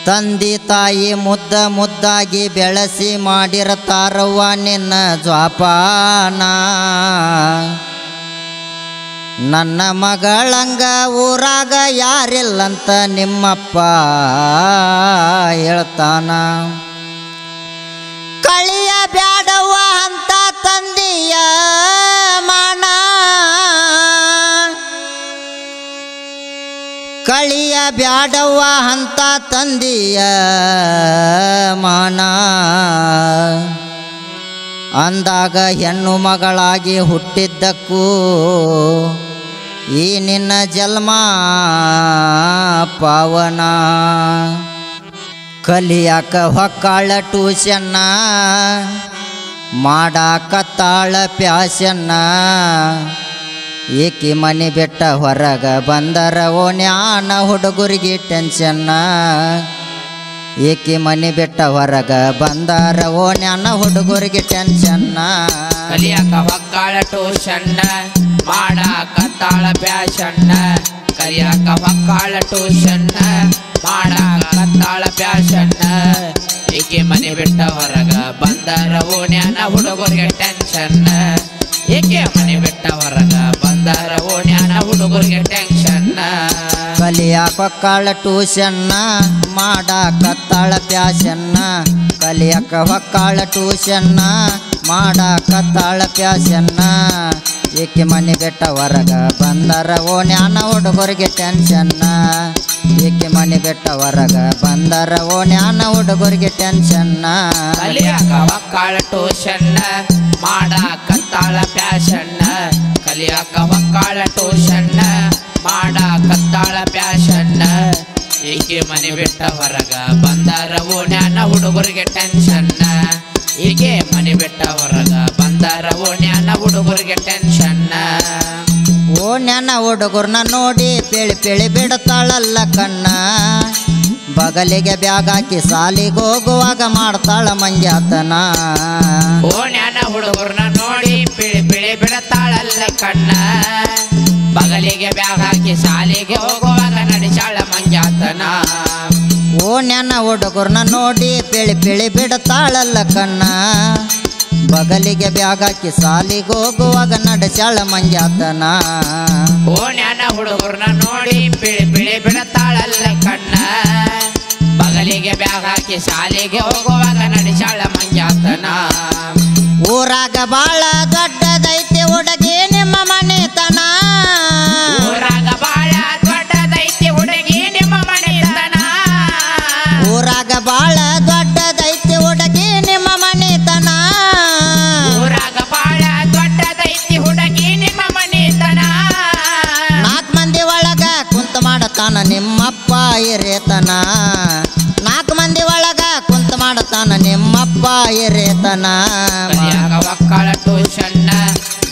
ತಂದಿ ತಾಯಿ ಮುದ್ದ ಮುದ್ದಾಗಿ ಬೆಳೆಸಿ ಮಾಡಿರತಾರವ್ವ ನಿನ್ನ ಜ್ವಾಪಾನ ನನ್ನ ಮಗಳಂಗ ಊರಾಗ ಯಾರಿಲ್ಲಂತ ನಿಮ್ಮಪ್ಪ ಹೇಳ್ತಾನ ಕಳಿಯ ಬ್ಯಾಡವ್ವ ಅಂತ ತಂದಿಯ ಮಾನ ಕಳಿಯ ಬ್ಯಾಡವ್ವ ಅಂತ ತಂದಿಯ ಮಾನ ಅಂದಾಗ ಹೆಣ್ಣು ಮಗಳಾಗಿ ಹುಟ್ಟಿದ್ದಕ್ಕೂ ಈ ನಿನ್ನ ಜನ್ಮ ಪಾವನ ಕಲಿಯಾಕ ಹೊಕ್ಕಾಳ ಟ್ಯೂಷನ್ನ ಮಾಡಾಕತ್ತಾಳ ಪ್ಯಾಶನ್ನ ಏಕಿ ಮನೆ ಬಿಟ್ಟ ಹೊರಗ ಬಂದರ ಓಣ್ಯಾನ ಹುಡುಗರಿಗೆ ಟೆನ್ಷನ್ನ ಏಕಿ ಮನೆ ಬಿಟ್ಟ ಹೊರಗ ಬಂದರ ಓಣ್ಯಾನ ಹುಡುಗರಿಗೆ ಟೆನ್ಷನ್ನ ಕಲಿಯಾಕ ಹೊಕ್ಕಾಳ ಟ್ಯೂಷನ್ನ ಮಾಡಾಕತ್ತಾಳ ಪ್ಯಾಶನ್ನ ಕಲಿಯಾಕ ಹೊಕ್ಕಾಳ ಟ್ಯೂಷನ್ನ ಮಾಡಾಕತ್ತಾಳ ಪ್ಯಾಶನ್ನ ಏಕೆ ಮನೆ ಬಿಟ್ಟ ಹೊರಗ ಬಂದರ ಓಣ್ಯಾನ ಹುಡುಗರಿಗೆ ಟೆನ್ಷನ್ನ ಏಕೆ ಮನೆ ಬಿಟ್ಟ ಹೊರಗ ಬಂದರ ಓಣ್ಯಾನ ಹುಡುಗರಿಗೆ ಟೆನ್ಷನ್ನ ಕಲಿಯಾಕ ಹೊಕ್ಕಾಳ ಟ್ಯೂಷನ್ನ ಮಾಡಾಕತ್ತಾಳ ಪ್ಯಾಶನ್ನ ಕಲಿಯಾಕ ಹೊಕ್ಕಾಳ ಟ್ಯೂಷನ್ನ ಮಾಡಾಕತ್ತಾಳ ಪ್ಯಾಶನ್ನ ಏಕೆ ಮನೆ ಬಿಟ್ಟ ಹೊರಗ ಬಂದರ ಓಣ್ಯಾನ ಹುಡುಗರಿಗೆ ಟೆನ್ಷನ್ನ ಏಕೆ ಮನೆ ಬಿಟ್ಟ ಹೊರಗ ಬಂದರ ಓಣ್ಯಾನ ಹುಡುಗರಿಗೆ ಟೆನ್ಷನ್ನ ಕಲಿಯಾಕ ಹೊಕ್ಕಾಳ ಟ್ಯೂಷನ್ನ ಮಾಡಾಕತ್ತಾಳ ಪ್ಯಾಶನ್ನ ಕಲಿಯಾಕ ಹೊಕ್ಕಾಳ ಟ್ಯೂಷನ್ನ ಮಾಡಾಕತ್ತಾಳ ಪ್ಯಾಶನ್ನ ಏಕೆ ಮನೆ ಬಿಟ್ಟ ಹೊರಗ ಬಂದರ ಓಣ್ಯಾನ ಹುಡುಗರಿಗೆ ಟೆನ್ಷನ್ನ ಏಕೆ ಮನೆ ಬಿಟ್ಟ ಹೊರಗ ಬಂದರ ಓಣ್ಯಾನ ಹುಡುಗರಿಗೆ ಟೆನ್ಷನ್ನ ಓಣ್ಯಾನ ಹುಡುಗರ್ನ ನೋಡಿ ಪೇಳಿ ಪೇಳಿ ಬಿಡ್ತಾಳಲ್ಲ ಕಣ್ಣ ಬಗಲಿಗೆ ಬ್ಯಾಗ್ ಹಾಕಿ ಸಾಲಿಗೆ ಹೋಗುವಾಗ ಮಾಡ್ತಾಳ ಮಂಗ್ಯಾತನ ಓಣ್ಯಾನ ಹುಡುಗರ್ನ ನೋಡಿ ಪಿಳಿ ಪಿಳಿ ಬಿಡತಾಳಲ್ಲ ಕಣ್ಣ ಬಗಲಿಗೆ ಬ್ಯಾಗ್ ಹಾಕಿ ಶಾಲೆಗೆ ಹೋಗುವಾಗ ನಡೆಸಾಳ ಮಂಗ್ಯಾತನ ಓಣ್ಯಾನ ಹುಡುಗರ್ನ ನೋಡಿ ಪೇಳಿ ಪೇಳಿ ಬಿಡ್ತಾಳಲ್ಲ ಕಣ್ಣ ಬಗಲಿಗೆ ಬ್ಯಾಗ್ ಹಾಕಿ ಸಾಲಿಗೆ ಹೋಗುವಾಗ ನಡೆಸಾಳ ಮಂಗ್ಯಾತನ ಓಣ್ಯಾನ ಹುಡುಗರ್ನ ನೋಡಿ ಪಿಳಿ ಪಿಳಿ ಬಿಡತಾಳಲ್ಲ ಕಣ್ಣ ಬಗಲಿಗೆ ಬ್ಯಾಗ್ ಹಾಕಿ ಶಾಲೆಗೆ ಹೋಗುವಾಗ ನಡೆಸಾಳ ಮಂಗ್ಯಾತನ ಊರಾಗ ಬಾಳ ದೊಡ್ಡದೈತಿ ಹುಡುಗಿ ನಿಮ್ಮ ಮನೆತನ ಊರಾಗ ಬಾಳ ದೊಡ್ಡದೈತಿ ಹುಡುಗಿ ನಿಮ್ಮ ಮನೆತನ ಊರಾಗ ಬಾಳ ದೊಡ್ಡದೈತಿ ಹುಡುಗಿ ನಿಮ್ಮ ಮನೆತನ ಊರಾಗ ಬಾಳ ದೊಡ್ಡದೈತಿ ಹುಡುಗಿ ನಿಮ್ಮ ಮನೆತನ ನಾಲ್ಕು ಮಂದಿ ಒಳಗ ಕುಂತ ಮಾಡತಾನ ನಿಮ್ಮಪ್ಪ ಹಿರೇತನ ನಾಲ್ಕು ಮಂದಿ ಒಳಗ ಕುಂತ ಮಾಡತಾನ ನಿಮ್ಮಪ್ಪ ಹಿರೇತನ ಕಲಿಯಾಕ ಹೊಕ್ಕಾಳ ಟ್ಯೂಷನ್ನ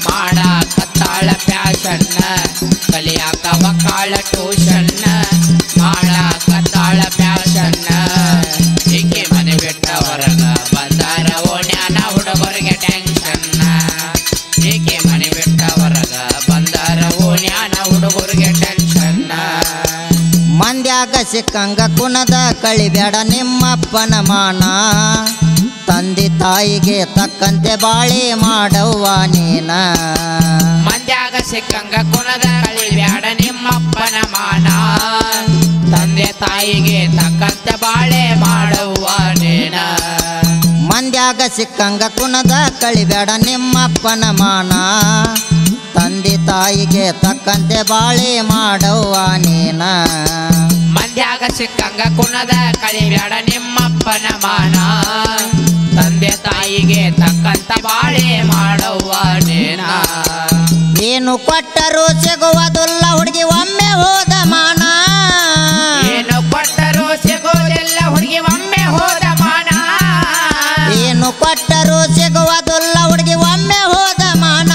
ಮಾಡಾಕತ್ತಾಳ ಪ್ಯಾಶನ್ನ ಕಲಿಯಾಕ ಹೊಕ್ಕಾಳ ಟ್ಯೂಷನ್ನ ಮಾಡಾಕತ್ತಾಳ ಪ್ಯಾಶನ್ನ ಏಕೆ ಮನೆ ಬಿಟ್ಟ ಹೊರಗ ಬಂದಾರ ಓಣ್ಯಾನ ಹುಡುಗರಿಗೆ ಟೆನ್ಷನ್ನ ಏಕೆ ಮನೆ ಬಿಟ್ಟ ಹೊರಗ ಬಂದಾರ ಓಣ್ಯಾನ ಹುಡುಗರಿಗೆ ಟೆನ್ಷನ್ನ ಮಂದ್ಯಾಗ ಸಿಕ್ಕಂಗ ಕುಣದ ಕಳಿಬೇಡ ನಿಮ್ಮಪ್ಪನ ಮಾನ ತಂದೆ ತಾಯಿಗೆ ತಕ್ಕಂತೆ ಬಾಳೆ ಮಾಡವ್ವ ನೀನ ಮಂದ್ಯಾಗ ಸಿಕ್ಕಂಗ ಕುಣದ ಕಳಿಬ್ಯಾಡ ನಿಮ್ಮಪ್ಪನ ಮಾನ ತಂದೆ ತಾಯಿಗೆ ತಕ್ಕಂತೆ ಬಾಳೆ ಮಾಡವ್ವ ನೀನ ಮಂದ್ಯಾಗ ಸಿಕ್ಕಂಗ ಕುಣದ ಕಳಿಬೇಡ ನಿಮ್ಮಪ್ಪನ ಮಾನ ತಂದೆ ತಾಯಿಗೆ ತಕ್ಕಂತೆ ಬಾಳೆ ಮಾಡವ್ವ ನೀನ ಮಂದ್ಯಾಗ ಸಿಕ್ಕಂಗ ಕುಣದ ಕಳಿಬ್ಯಾಡ ನಿಮ್ಮಪ್ಪನ ಮಾನ ತಂದೆ ತಾಯಿಗೆ ತಕ್ಕಂತ ಬಾಳೆ ಮಾಡವ್ವ ನೀನ ಏನು ಕೊಟ್ಟರು ಸಿಗುವುದಿಲ್ಲ ಹುಡುಗಿ ಒಮ್ಮೆ ಹೋದ ಮಾನ ಏನು ಕೊಟ್ಟರು ಸಿಗೋದಿಲ್ಲ ಹುಡುಗಿ ಒಮ್ಮೆ ಹೋದ ಮಾನ ಏನು ಕೊಟ್ಟರು ಸಿಗುವುದಿಲ್ಲ ಹುಡುಗಿ ಒಮ್ಮೆ ಹೋದ ಮಾನ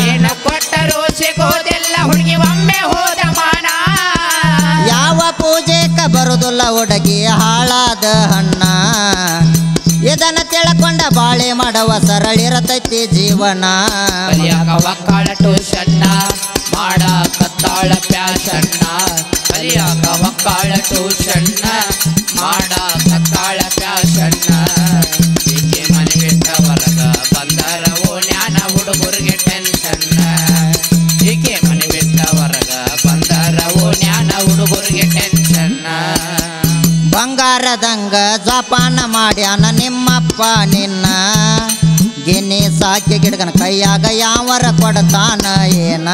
ಏನು ಕೊಟ್ಟರು ಸಿಗೋದಿಲ್ಲ ಹುಡುಗಿ ಒಮ್ಮೆ ಹೋದ ಮಾನ ಯಾವ ಪೂಜೆಕ ಬರುದಿಲ್ಲ ಹುಡುಗಿ ಹಾಳಾದ ಹಣ್ಣ ಇದನ್ನ ತಿಳ್ಕೊಂಡ ಬಾಳೆ ಮಾಡವ ಸರಳಿರತೈತಿ ಜೀವನ ಕಲಿಯಾಕ ಹೊಕ್ಕಾಳ ಟ್ಯೂಷನ್ನ ಮಾಡಾಕತ್ತಾಳ ಪ್ಯಾಶನ್ನ ಕಲಿಯಾಕ ಹೊಕ್ಕಾಳ ಟ್ಯೂಷನ್ನ ಮಾಡ ಕತ್ತಾಳ ಪ್ಯಾಶನ್ನ ಈಕೆ ಮನೆ ಬಿಟ್ಟ ಹೊರಗ ಬಂದರ ಓಣ್ಯಾನ ಹುಡುಗರಿಗೆ ಟೆನ್ಷನ್ ಈಕೆ ಮನೆ ಬಿಟ್ಟ ಹೊರಗ ಬಂದರ ಓಣ್ಯಾನ ಹುಡುಗರಿಗೆ ಟೆನ್ಷನ್ ಬಂಗಾರದಂಗ ಜಪಾನ ಮಾಡ್ಯಾನ ನಿಮ್ಮಪ್ಪ ನಿನ್ನ ಗಿನ್ನಿ ಸಾಕಿ ಗಿಡಗನ ಕೈಯಾಗ ಯಾವರ ಕೊಡ್ತಾನ ಏನ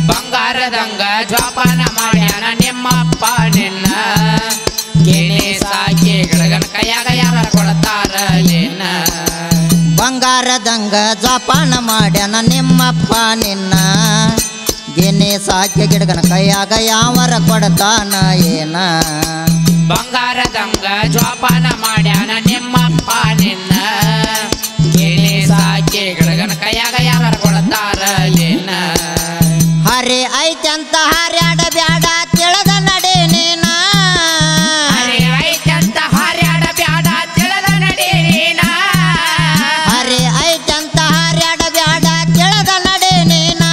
ಬಂಗಾರದಂಗ ಜೋಪಾನ ಮಾಡ್ಯಾನ ನಿಮ್ಮಪ್ಪ ನಿನ್ನ ಗಿಣಿ ಸಾಕಿ ಗಿಡಗನ ಕೈಯಾಗ ಯಾರ ಕೊಡ್ತಾರ ಏನ ಬಂಗಾರದಂಗ ಜಪಾನ ಮಾಡ್ಯಾನ ನಿಮ್ಮಪ್ಪ ನಿನ್ನ ಗಿನ್ನಿ ಸಾಕಿ ಗಿಡಗನ ಕೈಯಾಗ ಯಾವರ ಕೊಡ್ತಾನ ಏನ ಬಂಗಾರದಂಗ ಜೋಪಾನ ಮಾಡ್ಯಾನ ನಿಮ್ಮಪ್ಪ ನಿನ್ನ ಗಿಣಿ ಸಾಕಿ ಗಿಡಗನ ಕೈಯಾಗ ಯಾರ ಕೊಡ್ತಾರ ಏನ ಹರಿ ಐತಂತ ಹಾರ್ಯಾಡ ಬ್ಯಾಡ ತಿಳಿದ ನಡೆ ನೀನ ಹರಿ ಐತಂತ ಹಾರ್ಯಾಡ ಬ್ಯಾಡ ತಿಳಿದ ನಡೆ ನೀನ ಹರಿ ಐತಂತ ಹಾರ್ಯಾಡ ಬ್ಯಾಡ ತಿಳಿದ ನಡೆ ನೀನ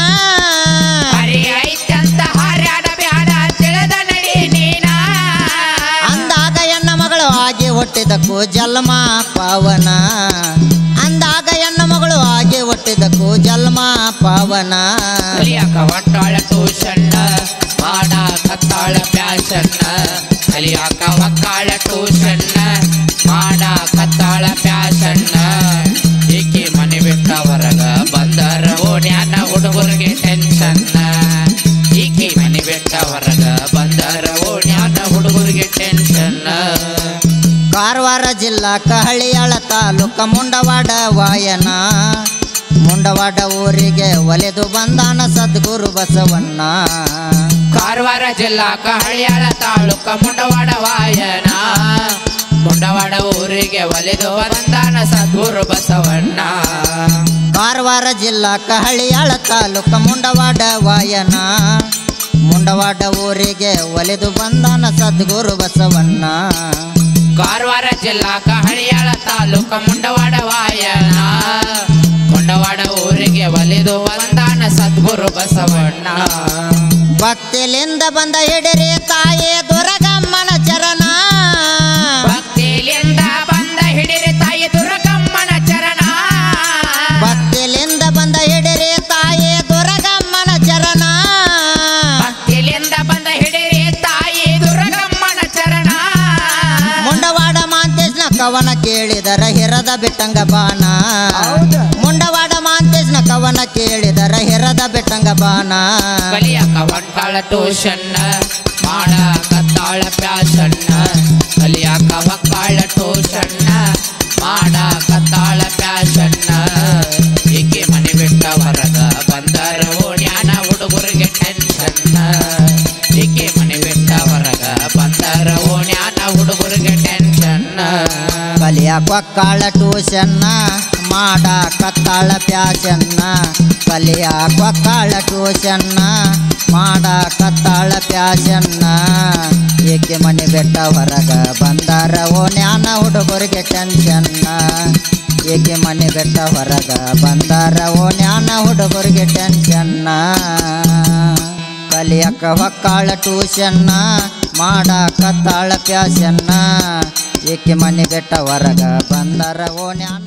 ಹರಿ ಐತಂತ ಹಾರ್ಯಾಡ ಬ್ಯಾಡ ತಿಳಿದ ನಡೆ ನೀನ ಅಂದಾಗ ಎನ್ನ ಮಗಳು ಆಗಿ ಹುಟ್ಟಿದಕ್ಕೂ ಜನ್ಮ ಪಾವನ ಅಂದಾಗ ಎನ್ನ ಮಗಳು ಆಗಿ ಹುಟ್ಟಿದಕ್ಕೂ ಜನ್ಮ ಪಾವನ ಕಲಿಯಾಕ ಒಟ್ಟಾಳ ಟ್ಯೂಷನ್ ಮಾಡ ಕತ್ತಾಳ ಪ್ಯಾಶನ್ನ ಕಲಿಯಾಕ ಒಕ್ಕಾಳ ಟ್ಯೂಷನ್ ಮಾಡ ಕತ್ತಾಳ ಪ್ಯಾಶನ್ನ ಈಕೆ ಮನೆ ಬಿಟ್ಟ ಹೊರಗ ಬಂದರ ಓಣ್ಯಾನ ಹುಡುಗರಿಗೆ ಟೆನ್ಷನ್ ಈಕೆ ಮನೆ ಬಿಟ್ಟ ಹೊರಗ ಬಂದರ ಓಣ್ಯಾನ ಹುಡುಗರಿಗೆ ಟೆನ್ಷನ್ ಕಾರವಾರ ಜಿಲ್ಲಾ ಕಹಳಿಯಾಳ ತಾಲೂಕ ಮುಂಡವಾಡ ವಾಯನ ಮುಂಡವಾಡ ಊರಿಗೆ ಒಲೆದು ಬಂದಾನ ಸದ್ಗುರು ಬಸವಣ್ಣ ಕಾರವಾರ ಜಿಲ್ಲಾ ಕಹಳಿಯಾಳ ತಾಲೂಕ ಮುಂಡವಾಡ ವಾಯನ ಮುಂಡವಾಡ ಊರಿಗೆ ಒಲೆದು ಬಂದಾನ ಸದ್ಗುರು ಬಸವಣ್ಣ ಕಾರವಾರ ಜಿಲ್ಲಾ ಕಹಳಿಯಾಳ ತಾಲೂಕ ಮುಂಡವಾಡ ವಾಯನ ಮುಂಡವಾಡ ಊರಿಗೆ ಒಲೆದು ಬಂದಾನ ಸದ್ಗುರು ಬಸವಣ್ಣ ಕಾರವಾರ ಜಿಲ್ಲಾ ಕಹಳಿಯಾಳ ತಾಲೂಕ ಮುಂಡವಾಡ ವಾಯನ ಮುಂಡವಾಡ ಊರಿಗೆ ಒಲಿದು ಬಂದಾನ ಸದ್ಗುರು ಬಸವಣ್ಣ ಭಕ್ತಿಲಿಂದ ಬಂದ ಹಿಡಿರಿ ತಾಯೇ ದುರ್ಗಮ್ಮನ ಚರಣ ಭಕ್ತಿಲಿಂದ ಬಂದ ಹಿಡಿರಿ ತಾಯಿ ದುರ್ಗಮ್ಮನ ಚರಣ ಭಕ್ತಿಲಿಂದ ಬಂದ ಹಿಡಿರಿ ತಾಯೇ ದುರ್ಗಮ್ಮನ ಚರಣ ಭಕ್ತಿಲಿಂದ ಬಂದ ಹಿಡಿರಿ ತಾಯಿ ದುರ್ಗಮ್ಮನ ಚರಣ ಮುಂಡವಾಡ ಮಾಂತೇಶ್ನ ಕವನ ಕೇಳಿದರ ಹಿರದ ಬಿಟ್ಟಂಗ ಬಾಣ ಮುಂಡವಾಡ ಮಾಂತೇಶ್ನ ಕವನ ಕೇಳಿದರ ಹಿರದ ಬಿಟ್ಟಂಗ ಬಾಣ ಕಲಿಯಾಕ ಒಂಟಾಳ ಟ್ಯೂಷನ್ ಮಾಡ ಕತ್ತಾಳ ಪ್ಯಾಶನ್ನ ಕಲಿಯಾಕ ಒಕ್ಕಾಳ ಟ್ಯೂಷನ್ ಮಾಡ ಕತ್ತಾಳ ಪ್ಯಾಶನ್ನ ಈಕೆ ಮನೆ ಬಿಟ್ಟ ಹೊರಗ ಬಂದರ ಓಣ್ಯಾನ ಹುಡುಗರಿಗೆ ಟೆನ್ಷನ್ ಈಕೆ ಮನೆ ಬಿಟ್ಟ ಹೊರಗ ಬಂದರ ಓಣ್ಯಾನ ಹುಡುಗರಿಗೆ ಟೆನ್ಷನ್ ಕಲಿಯಾಕ ಒಕ್ಕಾಳ ಟ್ಯೂಷನ್ನ ಮಾಡ ಕತ್ತಾಳ ಪ್ಯಾಶನ್ನ ಕಲಿಯಾಕ ಒಕ್ಕಾಳ ಟ್ಯೂಷನ್ನ ಮಾಡ ಕತ್ತಾಳ ಪ್ಯಾಶನ್ನ ಏಕೆ ಮನೆ ಬೆಟ್ಟ ಹೊರಗ ಬಂದಾರ ಓಣ್ಯಾನ ಹುಡುಗರಿಗೆ ಟೆನ್ಷನ್ನ ಏಕೆ ಮನೆ ಬೆಟ್ಟ ಹೊರಗ ಬಂದಾರ ಓಣ್ಯಾನ ಹುಡುಗರಿಗೆ ಟೆನ್ಷನ್ನ ಕಲಿಯಾಕ ಒಕ್ಕಾಳ ಟ್ಯೂಷನ್ನ ಮಾಡ ಕತ್ತಾಳ ಪ್ಯಾಶನ್ನ ಏಕೆ ಮನೆ ಬೆಟ್ಟ ಹೊರಗ ಬಂದಾರ ಓಣ್ಯಾನ